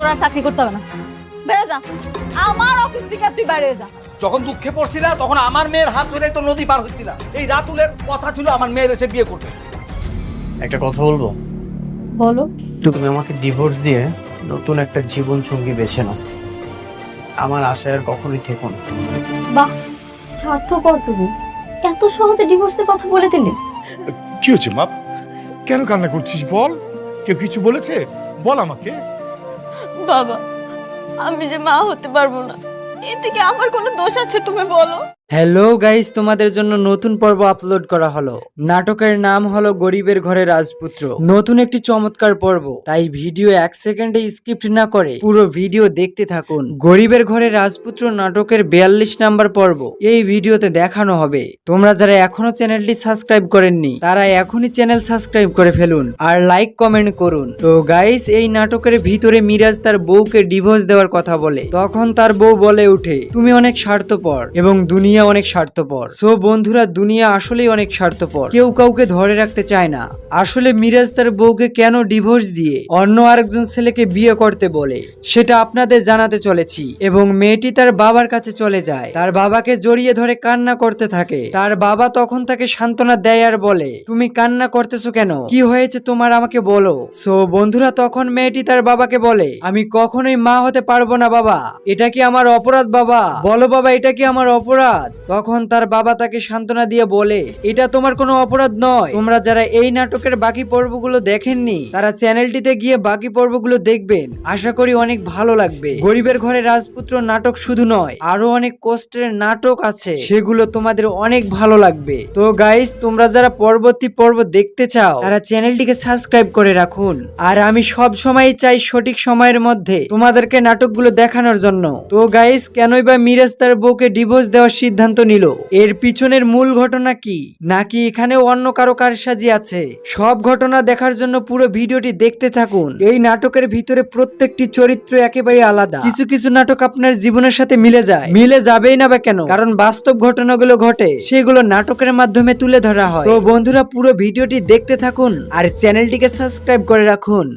তোর আর চাকরি করতে হবে না, বেড়ে যা আমার অফিস থেকে, তুই বাইরে যা। যখন দুঃখে পড়ছিলা তখন আমার মেয়ের হাত ধরে তো নদী পার হচ্ছিলা। এই রাতুলের কথা ছিল আমার মেয়ের এসে বিয়ে করতে। একটা কথা বলবো? বলো। তুমি আমাকে ডিভোর্স দিয়ে নতুন একটা জীবন সঙ্গী বেছে নাও। আমার আশায় আর কখনোই থেকো না। বাহ, স্বার্থপর তুমি, এত সহজে ডিভোর্সের কথা বলে দিলে। কি হয়েছে মা? কেন কান্না করছিস বল? কেউ কিছু বলেছে? বল আমাকে। বাবা, আমি যে মা হতে পারবো না, এতে কি আমার কোনো দোষ আছে তুমি বলো? হ্যালো গাইস, তোমাদের জন্য নতুন পর্ব আপলোড করা হলো। নাটকের নাম হলো গরিবের ঘরে রাজপুত্র। নতুন একটি চমৎকার পর্ব, তাই ভিডিও 1 সেকেন্ডে স্কিপ না করে পুরো ভিডিও দেখতে থাকুন। গরিবের ঘরে রাজপুত্র নাটকের 42 নাম্বার পর্ব এই ভিডিওতে দেখানো হবে। তোমরা যারা এখনো চ্যানেলটি সাবস্ক্রাইব করেননি তারা এখনই চ্যানেল সাবস্ক্রাইব করে ফেলুন আর লাইক কমেন্ট করুন। তো গাইস, এই নাটকের ভিতরে মিরাজ তার বউকে ডিভোর্স দেওয়ার কথা বলে। তখন তার বউ বলে উঠে, তুমি অনেক স্বার্থপর এবং দুনিয়া অনেক স্বার্থপর। সো বন্ধুরা, দুনিয়া আসলেই অনেক স্বার্থপর, কেউ কাউকে ধরে রাখতে চায় না। আসলে মিরাজ তার বউকে কেন ডিভোর্স দিয়ে অন্য আরেকজন ছেলেকে বিয়ে করতে বলে সেটা আপনাদের জানাতে চলেছি। এবং মেয়েটি তার বাবার কাছে চলে যায়, তার বাবাকে জড়িয়ে ধরে কান্না করতে থাকে। তার বাবা তখন তাকে সান্ত্বনা দেয় আর বলে, তুমি কান্না করতেছো কেন, কি হয়েছে তোমার, আমাকে বলো। সো বন্ধুরা, তখন মেয়েটি তার বাবাকে বলে, আমি কখনোই মা হতে পারবো না বাবা, এটা কি আমার অপরাধ বাবা, বলো বাবা এটা কি আমার অপরাধ। তখন তার বাবা তাকে সান্ত্বনা দিয়ে বলে, এটা তোমার কোনো অপরাধ নয়। তোমরা যারা এই নাটকের বাকি পর্বগুলো দেখেননি তারা চ্যানেলটিতে গিয়ে বাকি পর্বগুলো দেখবেন, আশা করি অনেক ভালো লাগবে। গরিবের ঘরে রাজপুত্র নাটক শুধু নয়, আরো অনেক কষ্টের নাটক আছে, সেগুলো তোমাদের অনেক ভালো লাগবে। তো গাইস, তোমরা যারা পরবর্তী পর্ব দেখতে চাও তারা চ্যানেলটিকে সাবস্ক্রাইব করে রাখুন। আর আমি সব সময় চাই সঠিক সময়ের মধ্যে তোমাদেরকে নাটকগুলো দেখানোর জন্য। তো গাইস, কেনই বা মিরাজ তার বউকে ডিভোর্স দেওয়ার সিদ্ধান্ত নিল, এর পিছনের মূল ঘটনা কি, নাকি এখানেও অন্য কারো কারসাজি আছে, সব ঘটনা দেখার জন্য পুরো ভিডিওটি দেখতে থাকুন। এই নাটকের ভিতরে প্রত্যেকটি চরিত্র একেবারে আলাদা। কিছু কিছু নাটক আপনার জীবনের সাথে মিলে যায়, মিলে যাবেই না বা কেন, কারণ বাস্তব ঘটনাগুলো ঘটে, সেগুলো নাটকের মাধ্যমে তুলে ধরা হয়। তো বন্ধুরা, পুরো ভিডিওটি দেখতে থাকুন আর চ্যানেলটিকে সাবস্ক্রাইব করে রাখুন।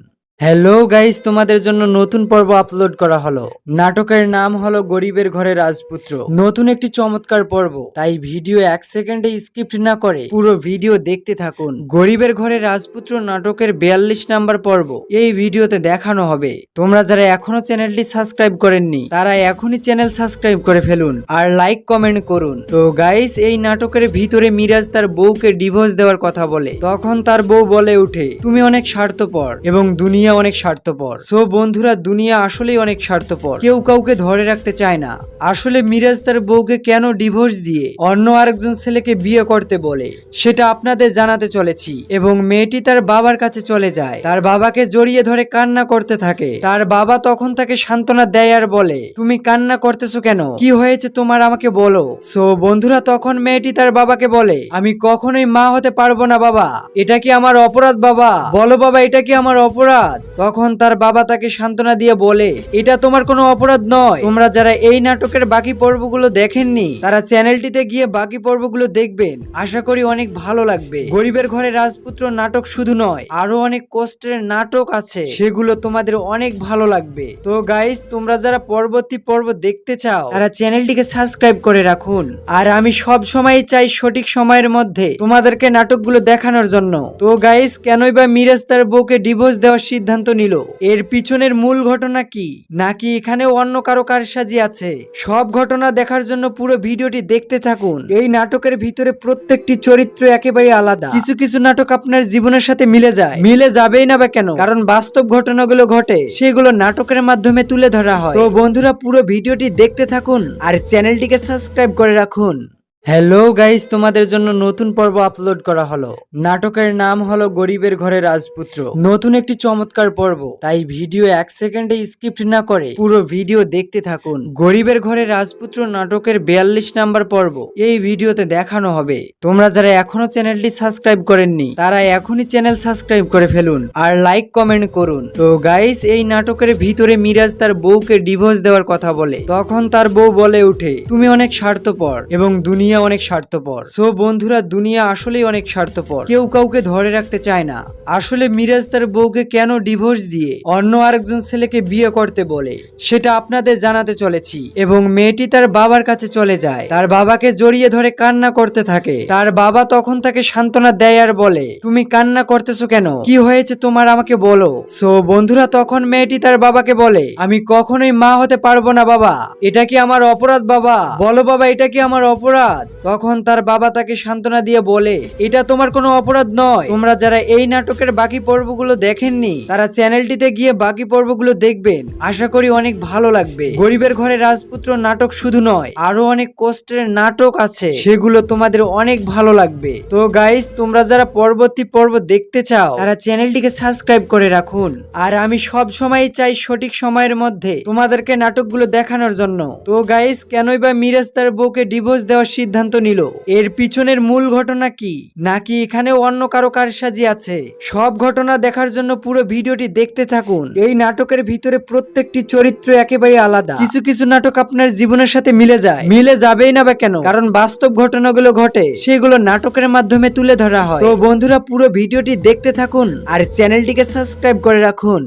হ্যালো গাইস, তোমাদের জন্য নতুন পর্ব আপলোড করা হলো। নাটকের নাম হলো গরিবের ঘরে রাজপুত্র। নতুন একটি চমৎকার পর্ব, তাই ভিডিও 1 সেকেন্ডে স্কিপ না করে পুরো ভিডিও দেখতে থাকুন। গরিবের ঘরে রাজপুত্র নাটকের 42 নাম্বার পর্ব এই ভিডিওতে দেখানো হবে। তোমরা যারা এখনো চ্যানেলটি সাবস্ক্রাইব করেননি তারা এখনই চ্যানেল সাবস্ক্রাইব করে ফেলুন আর লাইক কমেন্ট করুন। তো গাইস, এই নাটকের ভিতরে মিরাজ তার বউকে ডিভোর্স দেওয়ার কথা বলে। তখন তার বউ বলে উঠে, তুমি অনেক স্বার্থপর এবং দুনিয়া অনেক স্বার্থপর। সো বন্ধুরা, দুনিয়া আসলেই অনেক স্বার্থপর, কেউ কাউকে ধরে রাখতে চায় না। আসলে মিরাজ তার বউকে কেন ডিভোর্স দিয়ে অন্য আরেকজন ছেলেকে বিয়ে করতে বলে সেটা আপনাদের জানাতে চলেছি। এবং মেয়েটি তার বাবার কাছে চলে যায়, তার বাবাকে জড়িয়ে ধরে কান্না করতে থাকে। তার বাবা তখন তাকে সান্ত্বনা দেয় আর বলে, তুমি কান্না করতেছো কেন, কি হয়েছে তোমার, আমাকে বলো। সো বন্ধুরা, তখন মেয়েটি তার বাবাকে বলে, আমি কখনোই মা হতে পারবো না বাবা, এটা কি আমার অপরাধ বাবা, বলো বাবা এটা কি আমার অপরাধ। তখন তার বাবা তাকে সান্ত্বনা দিয়ে বলে, এটা তোমার কোনো অপরাধ নয়। তোমরা যারা এই নাটকের বাকি পর্বগুলো দেখেননি তারা চ্যানেলটিতে গিয়ে বাকি পর্বগুলো দেখবেন, আশা করি অনেক ভালো লাগবে। গরিবের ঘরে রাজপুত্র নাটক শুধু নয়, আরো অনেক কষ্টের নাটক আছে, সেগুলো তোমাদের অনেক ভালো লাগবে। তো গাইস, তোমরা যারা পরবর্তী পর্ব দেখতে চাও তারা চ্যানেলটিকে সাবস্ক্রাইব করে রাখুন। আর আমি সব সময় চাই সঠিক সময়ের মধ্যে তোমাদেরকে নাটকগুলো দেখানোর জন্য। তো গাইস, কেনই বা মিরাজ তার বউকে ডিভোর্স দেওয়ার সিদ্ধান্ত নিল, এর পিছনের মূল ঘটনা কি, নাকি এখানেও অন্য কারো কারসাজি আছে, সব ঘটনা দেখার জন্য পুরো ভিডিওটি দেখতে থাকুন। এই নাটকের ভিতরে প্রত্যেকটি চরিত্র একেবারে আলাদা। কিছু কিছু নাটক আপনার জীবনের সাথে মিলে যায়, মিলে যাবেই না বা কেন, কারণ বাস্তব ঘটনাগুলো ঘটে, সেগুলো নাটকের মাধ্যমে তুলে ধরা হয়। তো বন্ধুরা, পুরো ভিডিওটি দেখতে থাকুন আর চ্যানেলটিকে সাবস্ক্রাইব করে রাখুন। হ্যালো গাইস, তোমাদের জন্য নতুন পর্ব আপলোড করা হলো। নাটকের নাম হলো গরিবের ঘরে রাজপুত্র। নতুন একটি চমৎকার পর্ব, তাই ভিডিও 1 সেকেন্ডে স্কিপ না করে পুরো ভিডিও দেখতে থাকুন। গরিবের ঘরে রাজপুত্র নাটকের 42 নাম্বার পর্ব এই ভিডিওতে দেখানো হবে। তোমরা যারা এখনো চ্যানেলটি সাবস্ক্রাইব করেননি তারা এখনই চ্যানেল সাবস্ক্রাইব করে ফেলুন আর লাইক কমেন্ট করুন। তো গাইস, এই নাটকের ভিতরে মিরাজ তার বউকে ডিভোর্স দেওয়ার কথা বলে। তখন তার বউ বলে উঠে, তুমি অনেক স্বার্থপর এবং দুনিয়া দুনিয়া অনেক স্বার্থপর। সো বন্ধুরা, দুনিয়া আসলেই অনেক স্বার্থপর, কেউ কাউকে ধরে রাখতে চায় না। আসলে মিরাজ তার বউকে কেন ডিভোর্স দিয়ে অন্য আরেকজন ছেলেকে বিয়ে করতে বলে সেটা আপনাদের জানাতে চলেছি। এবং মেয়েটি তার বাবার কাছে চলে যায়, তার বাবাকে জড়িয়ে ধরে কান্না করতে থাকে। তার বাবা তখন তাকে সান্ত্বনা দেয় আর বলে, তুমি কান্না করতেছো কেন, কি হয়েছে তোমার, আমাকে বলো। সো বন্ধুরা, তখন মেয়েটি তার বাবাকে বলে, আমি কখনোই মা হতে পারবো না বাবা, এটা কি আমার অপরাধ বাবা, বলো বাবা এটা কি আমার অপরাধ। তখন তার বাবা তাকে সান্ত্বনা দিয়ে বলে, এটা তোমার কোনো অপরাধ নয়। তোমরা যারা এই নাটকের বাকি পর্বগুলো দেখেননি তারা চ্যানেলটিতে গিয়ে বাকি পর্বগুলো দেখবেন, আশা করি অনেক ভালো লাগবে। গরিবের ঘরে রাজপুত্র নাটক শুধু নয়, আরো অনেক কষ্টের নাটক আছে, সেগুলো তোমাদের অনেক ভালো লাগবে। তো গাইস, তোমরা যারা পরবর্তী পর্ব দেখতে চাও তারা চ্যানেলটিকে সাবস্ক্রাইব করে রাখুন। আর আমি সব সময় চাই সঠিক সময়ের মধ্যে তোমাদেরকে নাটকগুলো দেখানোর জন্য। তো গাইস, কেনই বা মিরাজ তার বউকে ডিভোর্স দেওয়ার সিদ্ধান্ত নিল, এর পিছনের মূল ঘটনা কি, নাকি এখানেও অন্য কারো কারসাজি আছে, সব ঘটনা দেখার জন্য পুরো ভিডিওটি দেখতে থাকুন। এই নাটকের ভিতরে প্রত্যেকটি চরিত্র একেবারে আলাদা। কিছু কিছু নাটক আপনার জীবনের সাথে মিলে যায়, মিলে যাবেই না বা কেন, কারণ বাস্তব ঘটনাগুলো ঘটে, সেগুলো নাটকের মাধ্যমে তুলে ধরা হয়। তো বন্ধুরা, পুরো ভিডিওটি দেখতে থাকুন আর চ্যানেলটিকে সাবস্ক্রাইব করে রাখুন।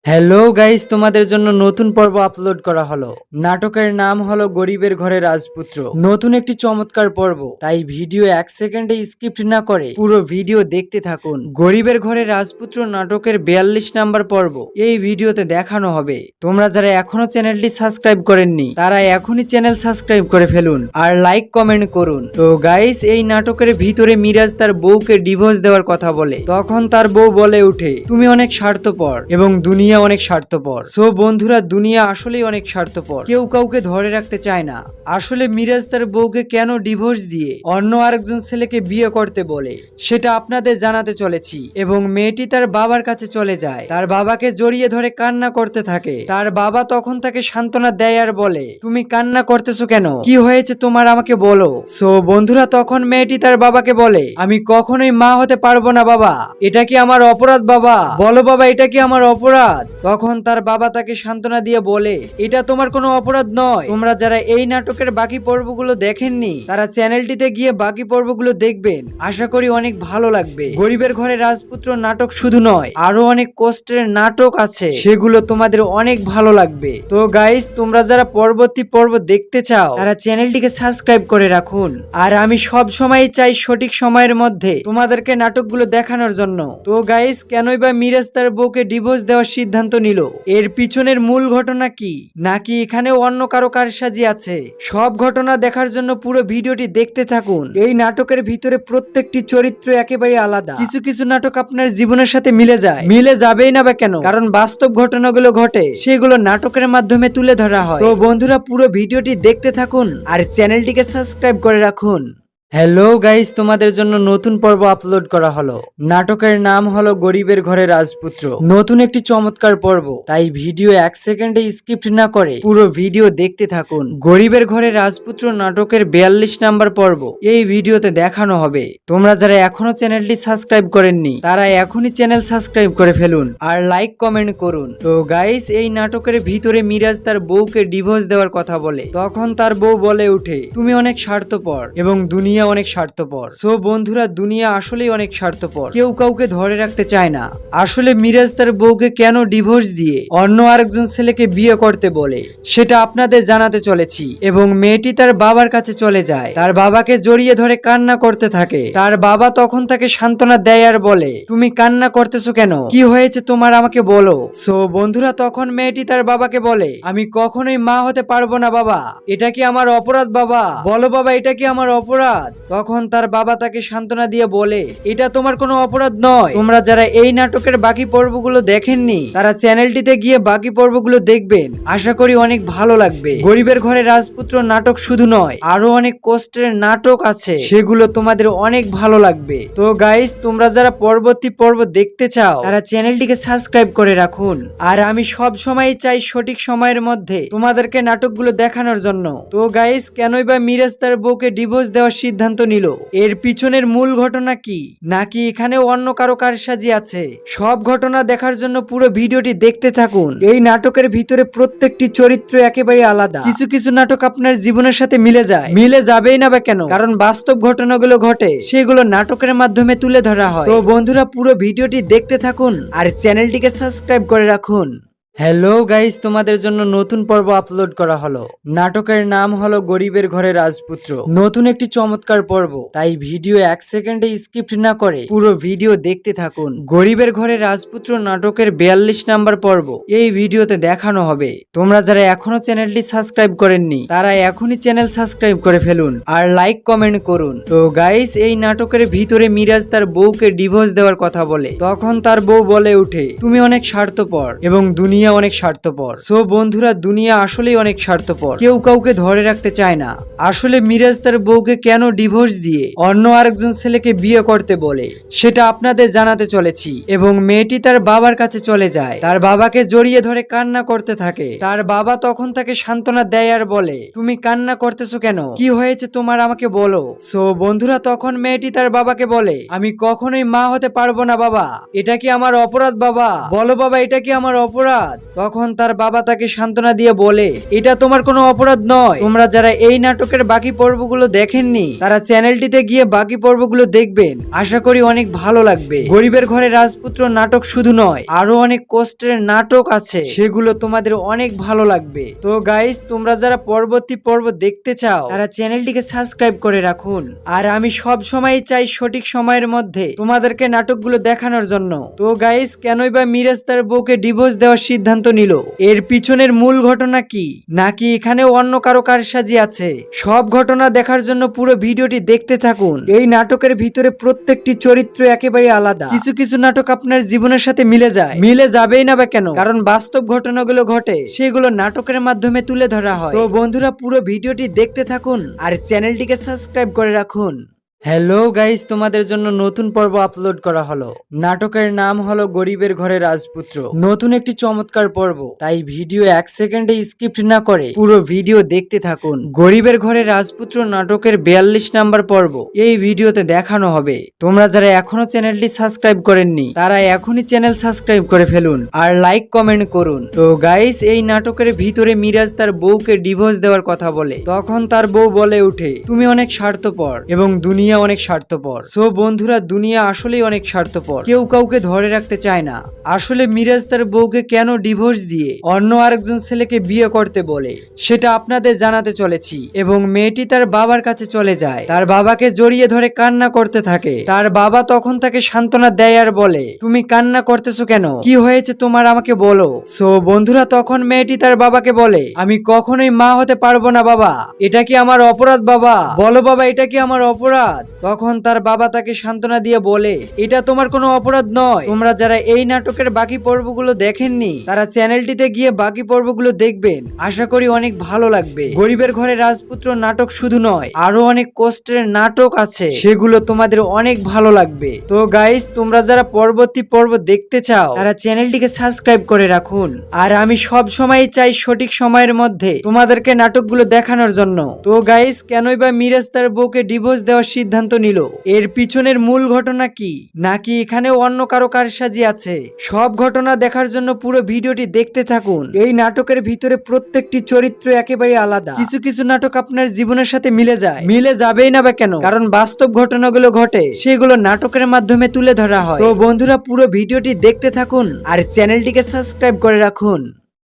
হ্যালো গাইস, তোমাদের জন্য নতুন পর্ব আপলোড করা হলো। নাটকের নাম হলো গরিবের ঘরে রাজপুত্র। নতুন একটি চমৎকার পর্ব, তাই ভিডিও 1 সেকেন্ডে স্কিপ না করে পুরো ভিডিও দেখতে থাকুন। গরিবের ঘরে রাজপুত্র নাটকের 42 নাম্বার পর্ব এই ভিডিওতে দেখানো হবে। তোমরা যারা এখনো চ্যানেলটি সাবস্ক্রাইব করেননি তারা এখনই চ্যানেল সাবস্ক্রাইব করে ফেলুন আর লাইক কমেন্ট করুন। তো গাইস, এই নাটকের ভিতরে মিরাজ তার বউকে ডিভোর্স দেওয়ার কথা বলে, তখন তার বউ বলে উঠে, তুমি অনেক স্বার্থপর এবং দুনিয়া অনেক স্বার্থপর। সো বন্ধুরা, দুনিয়া আসলেই অনেক স্বার্থপর, কেউ কাউকে ধরে রাখতে চায় না। আসলে মিরাজ তার বউকে কেন ডিভোর্স দিয়ে অন্য আরেকজন ছেলেকে বিয়ে করতে বলে সেটা আপনাদের জানাতে চলেছি। এবং মেয়েটি তার বাবার কাছে চলে যায়, তার বাবাকে জড়িয়ে ধরে কান্না করতে থাকে। তার বাবা তখন তাকে সান্ত্বনা দেয় আর বলে, তুমি কান্না করতেছো কেন, কি হয়েছে তোমার, আমাকে বলো। সো বন্ধুরা, তখন মেয়েটি তার বাবাকে বলে, আমি কখনোই মা হতে পারবো না বাবা, এটা কি আমার অপরাধ বাবা, বলো বাবা এটা কি আমার অপরাধ। তখন তার বাবা তাকে সান্ত্বনা দিয়ে বলে, এটা তোমার কোনো অপরাধ নয়। তোমরা যারা এই নাটকের বাকি পর্বগুলো দেখেননি তারা চ্যানেলটিতে গিয়ে বাকি পর্বগুলো দেখবেন, আশা করি অনেক ভালো লাগবে। গরিবের ঘরে রাজপুত্র নাটক শুধু নয়, আরো অনেক কষ্টের নাটক আছে, সেগুলো তোমাদের অনেক ভালো লাগবে। তো গাইস, তোমরা যারা পরবর্তী পর্ব দেখতে চাও তারা চ্যানেলটিকে সাবস্ক্রাইব করে রাখুন। আর আমি সব সময় চাই সঠিক সময়ের মধ্যে তোমাদেরকে নাটকগুলো দেখানোর জন্য। তো গাইস, কেনই বা মিরাজ তার বউকে ডিভোর্স দেওয়ার সিদ্ধান্ত নিল, এর পিছনের মূল ঘটনা কি, নাকি এখানেও অন্য কারো কারসাজি আছে, সব ঘটনা দেখার জন্য পুরো ভিডিওটি দেখতে থাকুন। এই নাটকের ভিতরে প্রত্যেকটি চরিত্র একেবারে আলাদা। কিছু কিছু নাটক আপনার জীবনের সাথে মিলে যায়, মিলে যাবেই না বা কেন, কারণ বাস্তব ঘটনাগুলো ঘটে, সেগুলো নাটকের মাধ্যমে তুলে ধরা হয়। তো বন্ধুরা, পুরো ভিডিওটি দেখতে থাকুন আর চ্যানেলটিকে সাবস্ক্রাইব করে রাখুন। হ্যালো গাইস, তোমাদের জন্য নতুন পর্ব আপলোড করা হলো। নাটকের নাম হলো গরিবের ঘরে রাজপুত্র। নতুন একটি চমৎকার পর্ব, তাই ভিডিও 1 সেকেন্ডে স্কিপ না করে পুরো ভিডিও দেখতে থাকুন। গরিবের ঘরে রাজপুত্র নাটকের 42 নাম্বার পর্ব এই ভিডিওতে দেখানো হবে। তোমরা যারা এখনো চ্যানেলটি সাবস্ক্রাইব করেননি তারা এখনই চ্যানেল সাবস্ক্রাইব করে ফেলুন আর লাইক কমেন্ট করুন। তো গাইস, এই নাটকের ভিতরে মিরাজ তার বউকে ডিভোর্স দেওয়ার কথা বলে, তখন তার বউ বলে উঠে, তুমি অনেক স্বার্থপর এবং দুনিয়া অনেক স্বার্থপর। সো বন্ধুরা, দুনিয়া আসলেই অনেক স্বার্থপর, কেউ কাউকে ধরে রাখতে চায় না। আসলে মিরাজ তার বউকে কেন ডিভোর্স দিয়ে অন্য আরেকজন ছেলেকে বিয়ে করতে বলে সেটা আপনাদের জানাতে চলেছি। এবং মেয়েটি তার বাবার কাছে চলে যায়, তার বাবাকে জড়িয়ে ধরে কান্না করতে থাকে। তার বাবা তখন তাকে সান্ত্বনা দেয় আর বলে, তুমি কান্না করতেছো কেন, কি হয়েছে তোমার, আমাকে বলো। সো বন্ধুরা, তখন মেয়েটি তার বাবাকে বলে, আমি কখনোই মা হতে পারবো না বাবা, এটা কি আমার অপরাধ বাবা, বলো বাবা এটা কি আমার অপরাধ। তখন তার বাবা তাকে সান্ত্বনা দিয়ে বলে, এটা তোমার কোনো অপরাধ নয়। তোমরা যারা এই নাটকের বাকি পর্বগুলো দেখেননি তারা চ্যানেলটিতে গিয়ে বাকি পর্বগুলো দেখবেন, আশা করি অনেক ভালো লাগবে। গরিবের ঘরে রাজপুত্র নাটক শুধু নয়, আরো অনেক কষ্টের নাটক আছে, সেগুলো তোমাদের অনেক ভালো লাগবে। তো গাইস, তোমরা যারা পরবর্তী পর্ব দেখতে চাও তারা চ্যানেলটিকে সাবস্ক্রাইব করে রাখুন। আর আমি সব সময় চাই সঠিক সময়ের মধ্যে তোমাদেরকে নাটকগুলো দেখানোর জন্য। তো গাইস, কেনই বা মিরাজ তার বউকে ডিভোর্স দেওয়ার সিদ্ধান্ত সিদ্ধান্ত নিল। এর পিছনের মূল ঘটনা কি, নাকি এখানে অন্য কারো কারসাজি আছে? সব ঘটনা দেখার জন্য পুরো ভিডিওটি দেখতে থাকুন। এই নাটকের ভিতরে প্রত্যেকটি চরিত্র একেবারে আলাদা। কিছু কিছু নাটক আপনার জীবনের সাথে মিলে যায়, মিলে যাবেই না বা কেন, কারণ বাস্তব ঘটনাগুলো ঘটে, সেগুলো নাটকের মাধ্যমে তুলে ধরা হয়। তো বন্ধুরা, পুরো ভিডিওটি দেখতে থাকুন আর চ্যানেলটিকে সাবস্ক্রাইব করে রাখুন। হ্যালো গাইস, তোমাদের জন্য নতুন পর্ব আপলোড করা হলো। নাটকের নাম হলো গরিবের ঘরে রাজপুত্র। নতুন একটি চমৎকার পর্ব, তাই ভিডিও 1 সেকেন্ডে স্কিপ্ট না করে পুরো ভিডিও দেখতে থাকুন। গরিবের ঘরে রাজপুত্র নাটকের 42 নাম্বার পর্ব এই ভিডিওতে দেখানো হবে। তোমরা যারা এখনো চ্যানেলটি সাবস্ক্রাইব করেননি তারা এখনই চ্যানেল সাবস্ক্রাইব করে ফেলুন আর লাইক কমেন্ট করুন। তো গাইস, এই নাটকের ভিতরে মিরাজ তার বউকে ডিভোর্স দেওয়ার কথা বলে। তখন তার বউ বলে উঠে, তুমি অনেক স্বার্থপর এবং দুনিয়া অনেক স্বার্থপর। সো বন্ধুরা, দুনিয়া আসলেই অনেক স্বার্থপর, কেউ কাউকে ধরে রাখতে চায় না। আসলে মিরাজ তার বউকে কেন ডিভোর্স দিয়ে অন্য আরেকজন ছেলেকে বিয়ে করতে বলে সেটা আপনাদের জানাতে চলেছি। এবং মেয়েটি তার বাবার কাছে চলে যায়, তার বাবাকে জড়িয়ে ধরে কান্না করতে থাকে। তার বাবা তখন তাকে সান্ত্বনা দেয় আর বলে, তুমি কান্না করতেছো কেন, কি হয়েছে তোমার, আমাকে বলো। সো বন্ধুরা, তখন মেয়েটি তার বাবাকে বলে, আমি কখনোই মা হতে পারবো না বাবা, এটা কি আমার অপরাধ বাবা, বলো বাবা, এটা কি আমার অপরাধ? তখন তার বাবা তাকে সান্ত্বনা দিয়ে বলে, এটা তোমার কোনো অপরাধ নয়। তোমরা যারা এই নাটকের বাকি পর্বগুলো দেখেননি তারা চ্যানেলটিতে গিয়ে বাকি পর্বগুলো দেখবেন, আশা করি অনেক ভালো লাগবে। গরিবের ঘরে রাজপুত্র নাটক শুধু নয়, আরো অনেক কষ্টের নাটক আছে, সেগুলো তোমাদের অনেক ভালো লাগবে। তো গাইস, তোমরা যারা পরবর্তী পর্ব দেখতে চাও তারা চ্যানেলটিকে সাবস্ক্রাইব করে রাখুন। আর আমি সব সময় চাই সঠিক সময়ের মধ্যে তোমাদেরকে নাটকগুলো দেখানোর জন্য। তো গাইস, কেনই বা মিরাজ তার বউকে ডিভোর্স দেওয়ার সিদ্ধান্ত নিল, এর পিছনের মূল ঘটনা কি, নাকি এখানে অন্য কারো কারসাজি আছে? সব ঘটনা দেখার জন্য পুরো ভিডিওটি দেখতে থাকুন। এই নাটকের ভিতরে প্রত্যেকটি চরিত্র একেবারে আলাদা। কিছু কিছু নাটক আপনার জীবনের সাথে মিলে যায়, মিলে যাবেই না বা কেন, কারণ বাস্তব ঘটনাগুলো ঘটে, সেগুলো নাটকের মাধ্যমে তুলে ধরা হয়। তো বন্ধুরা, পুরো ভিডিওটি দেখতে থাকুন আর চ্যানেলটিকে সাবস্ক্রাইব করে রাখুন। হ্যালো গাইস, তোমাদের জন্য নতুন পর্ব আপলোড করা হলো। নাটকের নাম হলো গরিবের ঘরে রাজপুত্র। নতুন একটি চমৎকার পর্ব, তাই ভিডিও 1 সেকেন্ডে স্কিপ্ট না করে পুরো ভিডিও দেখতে থাকুন। গরিবের ঘরে রাজপুত্র নাটকের 42 নাম্বার পর্ব এই ভিডিওতে দেখানো হবে। তোমরা যারা এখনো চ্যানেলটি সাবস্ক্রাইব করেননি তারা এখনই চ্যানেল সাবস্ক্রাইব করে ফেলুন আর লাইক কমেন্ট করুন। তো গাইস, এই নাটকের ভিতরে মিরাজ তার বউকে ডিভোর্স দেওয়ার কথা বলে। তখন তার বউ বলে উঠে, তুমি অনেক স্বার্থপর এবং দুনিয়া অনেক স্বার্থপর। সো বন্ধুরা, দুনিয়া আসলেই অনেক স্বার্থপর, কেউ কাউকে ধরে রাখতে চায় না। আসলে মিরাজ তার বউকে কেন ডিভোর্স দিয়ে অন্য আরেকজন ছেলেকে বিয়ে করতে বলে সেটা আপনাদের জানাতে চলেছি। এবং মেয়েটি তার বাবার কাছে চলে যায়, তার বাবাকে জড়িয়ে ধরে কান্না করতে থাকে। তার বাবা তখন তাকে সান্ত্বনা দেয় আর বলে, তুমি কান্না করতেছো কেন, কি হয়েছে তোমার, আমাকে বলো। সো বন্ধুরা, তখন মেয়েটি তার বাবাকে বলে, আমি কখনোই মা হতে পারবো না বাবা, এটা কি আমার অপরাধ বাবা, বলো বাবা, এটা কি আমার অপরাধ? তখন তার বাবা তাকে সান্ত্বনা দিয়ে বলে, এটা তোমার কোনো অপরাধ নয়। তোমরা যারা এই নাটকের বাকি পর্বগুলো দেখেননি তারা চ্যানেলটিতে গিয়ে বাকি পর্বগুলো দেখবেন, আশা করি অনেক ভালো লাগবে। গরিবের ঘরে রাজপুত্র নাটক শুধু নয়, আরো অনেক কষ্টের নাটক আছে, সেগুলো তোমাদের অনেক ভালো লাগবে। তো গাইস, তোমরা যারা পরবর্তী পর্ব দেখতে চাও তারা চ্যানেলটিকে সাবস্ক্রাইব করে রাখুন। আর আমি সব সময় চাই সঠিক সময়ের মধ্যে তোমাদেরকে নাটকগুলো দেখানোর জন্য। তো গাইস, কেনই বা মিরাজ তার বউকে ডিভোর্স দেওয়ার সিদ্ধান্ত নিল, এর পিছনের মূল ঘটনা কি, নাকি এখানে অন্য কারো কারসাজি আছে? সব ঘটনা দেখার জন্য পুরো ভিডিওটি দেখতে থাকুন। এই নাটকের ভিতরে প্রত্যেকটি চরিত্র একেবারে আলাদা। কিছু কিছু নাটক আপনার জীবনের সাথে মিলে যায়, মিলে যাবেই না বা কেন, কারণ বাস্তব ঘটনাগুলো ঘটে, সেগুলো নাটকের মাধ্যমে তুলে ধরা হয়। তো বন্ধুরা, পুরো ভিডিওটি দেখতে থাকুন আর চ্যানেলটিকে সাবস্ক্রাইব করে রাখুন।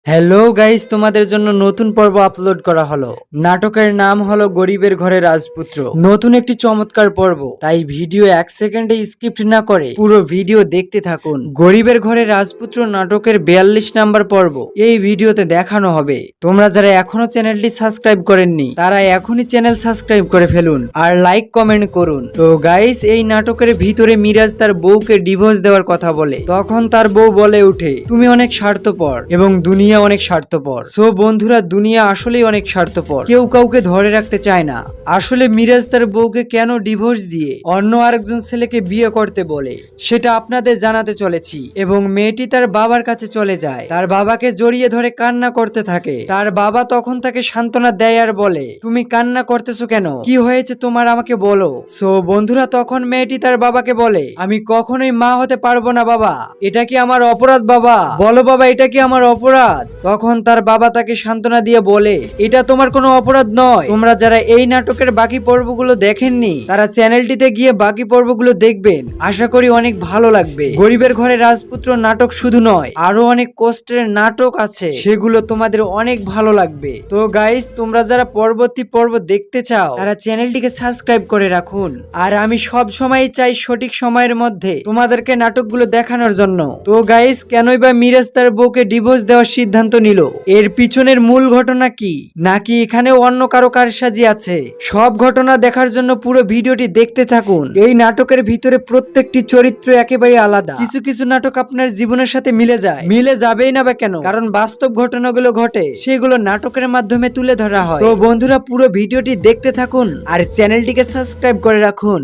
হ্যালো গাইস, তোমাদের জন্য নতুন পর্ব আপলোড করা হলো। নাটকের নাম হলো গরিবের ঘরে রাজপুত্র। নতুন একটি চমৎকার পর্ব, তাই ভিডিও 1 সেকেন্ডে স্কিপ্ট না করে পুরো ভিডিও দেখতে থাকুন। গরিবের ঘরে রাজপুত্র নাটকের 42 নাম্বার পর্ব এই ভিডিওতে দেখানো হবে। তোমরা যারা এখনো চ্যানেলটি সাবস্ক্রাইব করেননি তারা এখনই চ্যানেল সাবস্ক্রাইব করে ফেলুন আর লাইক কমেন্ট করুন। তো গাইস, এই নাটকের ভিতরে মিরাজ তার বউকে ডিভোর্স দেওয়ার কথা বলে। তখন তার বউ বলে উঠে, তুমি অনেক স্বার্থপর এবং দুনিয়া দুনিয়া অনেক স্বার্থপর। সো বন্ধুরা, দুনিয়া আসলেই অনেক স্বার্থপর, কেউ কাউকে ধরে রাখতে চায় না। আসলে মিরাজ তার বউকে কেন ডিভোর্স দিয়ে অন্য আরেকজন ছেলেকে বিয়ে করতে বলে সেটা আপনাদের জানাতে চলেছি। এবং মেয়েটি তার বাবার কাছে চলে যায়, তার বাবাকে জড়িয়ে ধরে কান্না করতে থাকে। তার বাবা তখন তাকে সান্ত্বনা দেয় আর বলে, তুমি কান্না করতেছো কেন, কি হয়েছে তোমার, আমাকে বলো। সো বন্ধুরা, তখন মেয়েটি তার বাবাকে বলে, আমি কখনোই মা হতে পারবো না বাবা, এটা কি আমার অপরাধ বাবা, বলো বাবা এটা কি আমার অপরাধ। তখন তার বাবা তাকে সান্ত্বনা দিয়ে বলে, এটা তোমার কোনো অপরাধ নয়। তোমরা যারা এই নাটকের বাকি পর্বগুলো দেখেননি তারা চ্যানেলটিতে গিয়ে বাকি পর্বগুলো দেখবেন, আশা করি অনেক ভালো লাগবে। গরিবের ঘরে রাজপুত্র নাটক শুধু নয়, আরো অনেক কষ্টের নাটক আছে, সেগুলো তোমাদের অনেক ভালো লাগবে। তো গাইস, তোমরা যারা পরবর্তী পর্ব দেখতে চাও তারা চ্যানেলটিকে সাবস্ক্রাইব করে রাখুন। আর আমি সব সময় চাই সঠিক সময়ের মধ্যে তোমাদেরকে নাটকগুলো দেখানোর জন্য। তো গাইস, কেনই বা মিরাজ তার বউকে ডিভোর্স দেওয়ার সিদ্ধান্ত নিল, এর পিছনের মূল ঘটনা কি, নাকি এখানেও অন্য কারো কারসাজি আছে, সব ঘটনা দেখার জন্য পুরো ভিডিওটি দেখতে থাকুন। এই নাটকের ভিতরে প্রত্যেকটি চরিত্র একেবারে আলাদা। কিছু কিছু নাটক আপনার জীবনের সাথে মিলে যায়, মিলে যাবেই না বা কেন, কারণ বাস্তব ঘটনাগুলো ঘটে, সেগুলো নাটকের মাধ্যমে তুলে ধরা হয়। তো বন্ধুরা, পুরো ভিডিওটি দেখতে থাকুন আর চ্যানেলটিকে সাবস্ক্রাইব করে রাখুন।